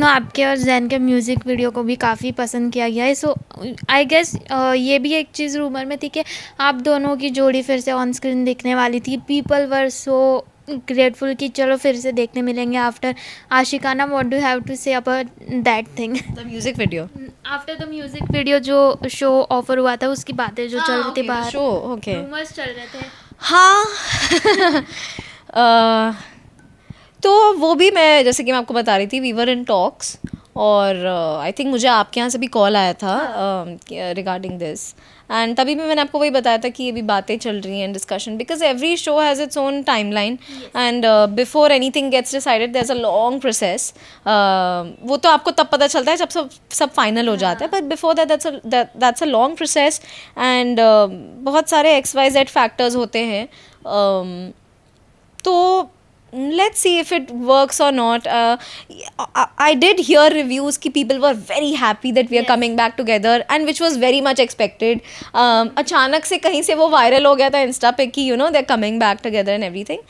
आपके और जैन के म्यूज़िक वीडियो को भी काफ़ी पसंद किया गया है। सो आई गेस ये भी एक चीज़ रूमर में थी कि आप दोनों की जोड़ी फिर से ऑन स्क्रीन दिखने वाली थी। पीपल वर सो ग्रेटफुल कि चलो फिर से देखने मिलेंगे after Aashiqana. What do have to say about that thing? The music video after the music video जो शो ऑफर हुआ था उसकी बातें जो चल रही थी बाहर, शो ओके रूमर्स चल रहे थे। हाँ तो वो भी मैं जैसे कि मैं आपको बता रही थी वी वर इन टॉक्स और आई थिंक मुझे आपके यहाँ से भी कॉल आया था रिगार्डिंग दिस एंड तभी भी मैंने आपको वही बताया था कि ये भी बातें चल रही हैं discussion because every show has its own time line and before anything gets decided there is a long process. वो तो आपको तब पता चलता है जब सब फाइनल हो जाता है but before that's a long process and बहुत सारे XYZ फैक्टर्स होते हैं। तो let's see if it works or not. I did hear reviews ki people were very happy that we are coming back together and which was very much expected. अचानक से कहीं से वो वायरल हो गया था इंस्टा पे कि they're coming back together and everything.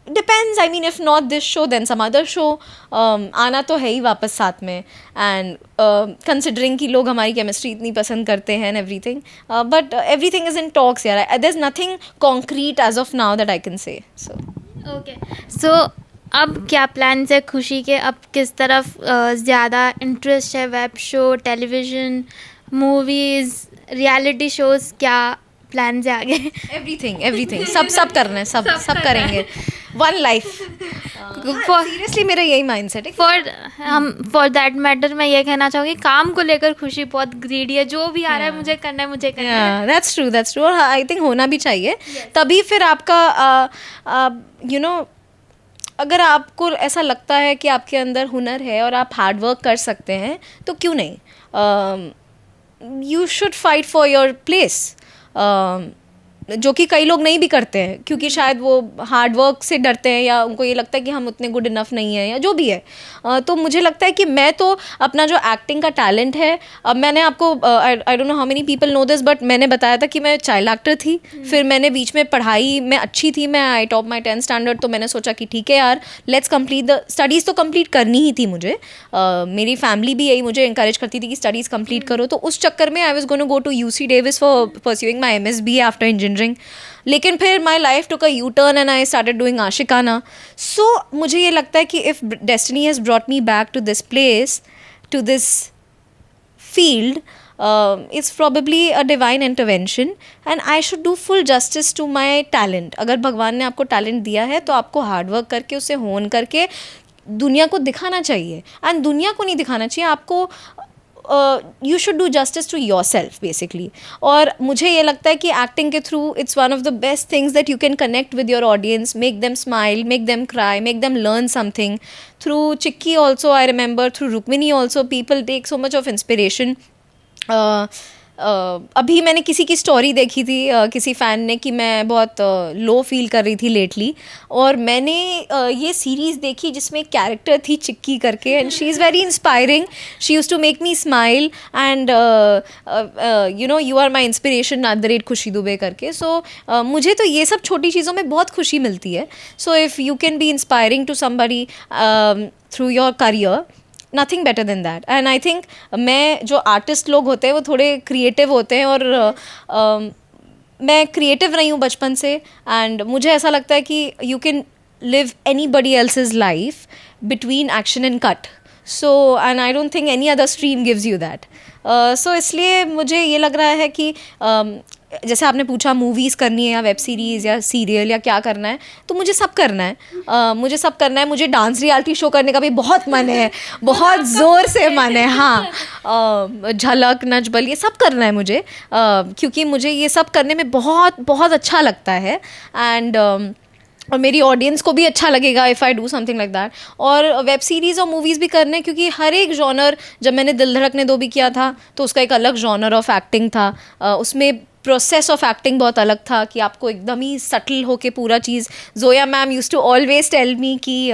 Depends, I mean if not this show then some other show. आना तो है ही वापस साथ में and considering कि लोग हमारी chemistry इतनी पसंद करते हैं and everything. But everything is in talks यार. There's nothing concrete as of now that I can say. So okay so अब क्या प्लान है खुशी के? अब किस तरफ ज़्यादा इंटरेस्ट है? Web show, television, movies, reality shows, क्या प्लान है आगे? एवरीथिंग सब करना है, सब करेंगे। वन लाइफ सीरियसली मेरा यही माइंडसेट है। फॉर दैट मैटर मैं ये कहना चाहूँगी काम को लेकर खुशी बहुत ग्रीडी है। जो भी आ रहा है मुझे करना है, मुझे करना है। दैट्स ट्रू और आई थिंक होना भी चाहिए। तभी फिर आपका अगर आपको ऐसा लगता है कि आपके अंदर हुनर है और आप हार्ड वर्क कर सकते हैं तो क्यों नहीं। You should fight for your place, जो कि कई लोग नहीं भी करते हैं क्योंकि शायद वो हार्ड वर्क से डरते हैं या उनको ये लगता है कि हम उतने गुड इनफ नहीं हैं या जो भी है। तो मुझे लगता है कि मैं तो अपना जो एक्टिंग का टैलेंट है, अब मैंने आपको I don't know how many people know this but मैंने बताया था कि मैं चाइल्ड एक्टर थी। फिर मैंने बीच में पढ़ाई में अच्छी थी, मैं आई टॉप माई 10th स्टैंडर्ड, तो मैंने सोचा कि ठीक है यार लेट्स कंप्लीट द स्टडीज़। तो कंप्लीट करनी ही थी मुझे। मेरी फैमिली भी यही मुझे इंकरेज करती थी कि स्टडीज़ कंप्लीट करो, तो उस चक्कर में I was gonna go to UC Davis for pursuing my MSB after engineering. लेकिन फिर my life took a U turn and I started doing Aashiqana. So मुझे ये लगता है कि if destiny has brought me back to this place, to this field, it's probably a divine intervention and I should do full justice to my talent. अगर भगवान ने आपको talent दिया है तो आपको हार्ड वर्क करके उसे होन करके दुनिया को दिखाना चाहिए। एंड दुनिया को नहीं दिखाना चाहिए आपको, you should do justice to your self basically. और मुझे ये लगता है कि एक्टिंग के through its one of the best things that you can connect with your audience, make them smile, make them cry, make them learn something. Through Chikki also I remember, through Rukmini also people take so much of inspiration. अभी मैंने किसी की story देखी थी, किसी fan ने, कि मैं बहुत लो फील कर रही थी लेटली, और मैंने ये सीरीज़ देखी जिसमें एक कैरेक्टर थी चिक्की करके and she is very inspiring. She use to make me smile and you are my inspiration @Khushi Dubey करके। सो मुझे तो ये सब छोटी चीज़ों में बहुत खुशी मिलती है। So if you can be inspiring to somebody through your career, nothing better than that. And I think मैं जो आर्टिस्ट लोग होते हैं वो थोड़े क्रिएटिव होते हैं और मैं क्रिएटिव रही हूँ बचपन से एंड मुझे ऐसा लगता है कि you can live anybody else's life between action and cut. So and I don't think any other stream gives you that. So इसलिए मुझे ये लग रहा है कि जैसे आपने पूछा मूवीज़ करनी है या वेब सीरीज़ या सीरियल या क्या करना है, तो मुझे सब करना है। मुझे सब करना है। मुझे डांस रियलिटी शो करने का भी बहुत मन है, बहुत ज़ोर से मन है। हाँ, झलक, नचबल, ये सब करना है मुझे, क्योंकि मुझे ये सब करने में बहुत बहुत अच्छा लगता है एंड और मेरी ऑडियंस को भी अच्छा लगेगा if I do something like that. और वेब सीरीज़ और मूवीज़ भी करने, क्योंकि हर एक जॉनर, जब मैंने दिल धड़कने दो भी किया था तो उसका एक अलग जॉनर ऑफ एक्टिंग था। उसमें प्रोसेस ऑफ एक्टिंग बहुत अलग था कि आपको एकदम ही सटल होके पूरा चीज़, Zoya ma'am used to always tell me कि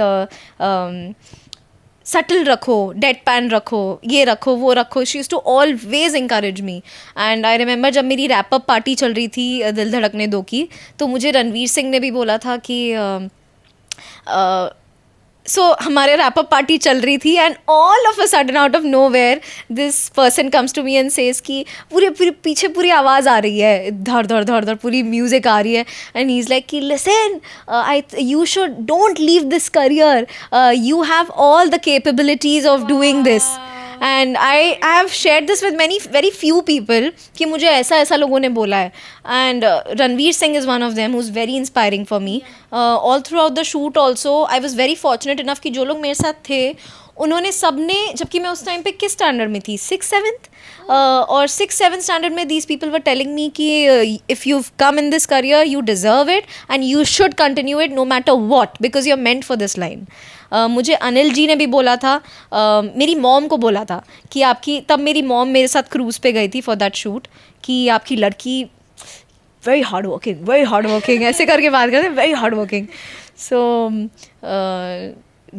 सटल रखो, डेड पैन रखो, ये रखो, वो रखो। She used to always encourage me. And I remember जब मेरी रैप अप पार्टी चल रही थी दिल धड़कने दो की, तो मुझे रणवीर सिंह ने भी बोला था कि सो हमारे रैप अप पार्टी चल रही थी and all of a sudden out of nowhere this person comes to me and says कि पूरे पूरे पीछे पूरी आवाज़ आ रही है, धड़ धड़ धड़ धड़ पूरी म्यूज़िक आ रही है एंड ही इज़ लाइक कि listen I you should don't leave this career, you have all the capabilities of doing this. And I have share this with many very few people कि मुझे ऐसा ऐसा लोगों ने बोला है. And Ranveer Singh is one of them who is very inspiring for me. All through out the shoot also I was very fortunate enough कि जो लोग मेरे साथ थे उन्होंने सबने, जबकि मैं उस टाइम पे किस स्टैंडर्ड में थी, 6th-7th, और 6th-7th स्टैंडर्ड में these people were telling me कि if you come in this career you deserve it and you should continue it no matter what because you are meant for this line. मुझे अनिल जी ने भी बोला था, मेरी mom को बोला था कि आपकी, तब मेरी मॉम मेरे साथ क्रूज़ पे गई थी फॉर दैट शूट, कि आपकी लड़की वेरी हार्ड वर्किंग ऐसे करके बात करते हैं, very hard working. So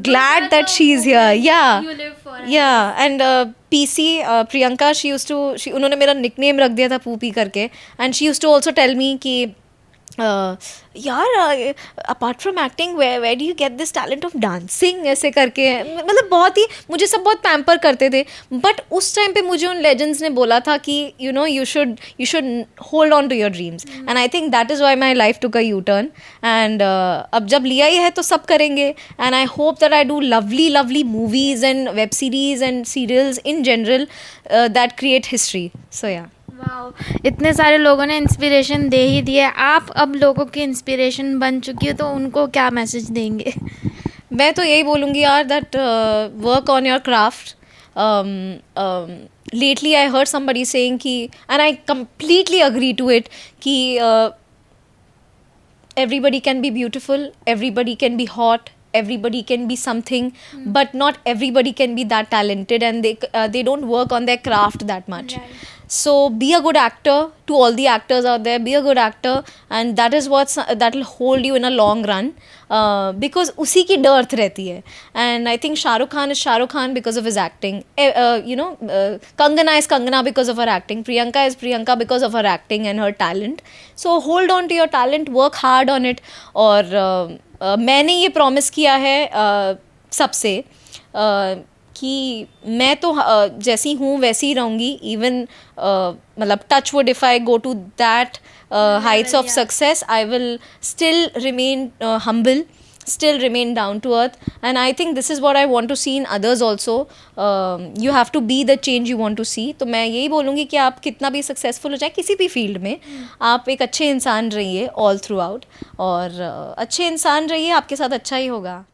glad that she's here. Yeah. And PC Priyanka, उन्होंने मेरा निकनेम रख दिया था पूपी करके, and she used to also tell me कि यार apart from acting where do you get this talent of dancing, ऐसे करके, मतलब बहुत ही मुझे सब बहुत पैम्पर करते थे. बट उस टाइम पे मुझे उन लेजेंड्स ने बोला था कि you know you should hold on to your dreams, and I think that is why my life took a U turn. And अब जब लिया ही है तो सब करेंगे, and I hope that I do lovely movies and web series and serials in general that create history. So yeah. Wow, इतने सारे लोगों ने इंस्पिरेशन दे ही दिए, आप अब लोगों की इंस्पिरेशन बन चुकी हो, तो उनको क्या मैसेज देंगे? मैं तो यही बोलूँगी यार that work on your craft. Lately I heard somebody saying कि, and I completely agree to it, कि everybody can be beautiful, everybody can be hot, everybody can be something, but not everybody can be that talented, and they don't work on their craft that much. Right. So be a good actor. To all the actors out there, be a good actor, and that is that will hold you in a long run, because उसी की dearth रहती है. And I think Shahrukh Khan is Shahrukh Khan because of his acting. Kangana is Kangana because of her acting. Priyanka is Priyanka because of her acting and her talent. So hold on to your talent, work hard on it. और मैंने ये promise किया है सबसे कि मैं तो जैसी हूँ वैसी ही रहूँगी. इवन मतलब touch wood, if I go to that heights of success, I will still remain humble, still remain down to earth, and I think this is what I want to see in others also. You have to be the change you want to see. तो मैं यही बोलूँगी कि आप कितना भी successful हो जाए किसी भी फील्ड में, आप एक अच्छे इंसान रहिए all throughout, और अच्छे इंसान रहिए, आपके साथ अच्छा ही होगा.